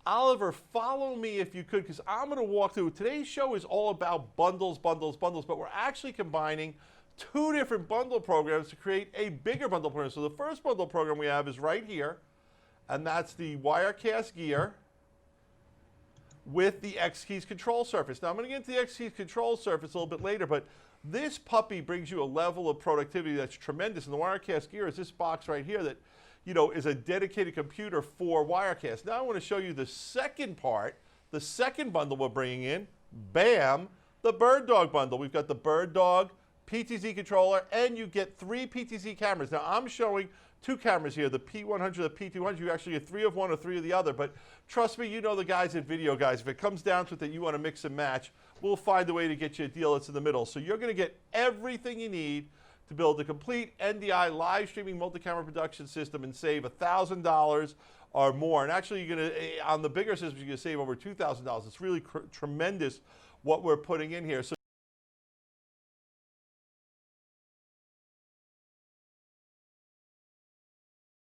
Oliver, follow me if you could, because I'm going to walk through. Today's show is all about bundles, bundles, bundles, but we're actually combining two different bundle programs to create a bigger bundle program. So the first bundle program we have is right here, and that's the Wirecast Gear with the X-Keys control surface. Now, I'm going to get into the X-Keys control surface a little bit later, but this puppy brings you a level of productivity that's tremendous. And the Wirecast Gear is this box right here that, you know, is a dedicated computer for Wirecast. Now I want to show you the second part, the second bundle we're bringing in. Bam, the BirdDog bundle. We've got the BirdDog PTZ controller, and you get 3 PTZ cameras. Now I'm showing 2 cameras here, the P100, the P200. You actually get 3 of one or 3 of the other, but trust me, you know the guys at Videoguys. If it comes down to it that you want to mix and match, we'll find a way to get you a deal that's in the middle. So you're going to get everything you need to build a complete NDI live streaming multi-camera production system and save $1,000 or more. And actually, you're going to, on the bigger systems, you're going to save over $2,000. It's really tremendous what we're putting in here. So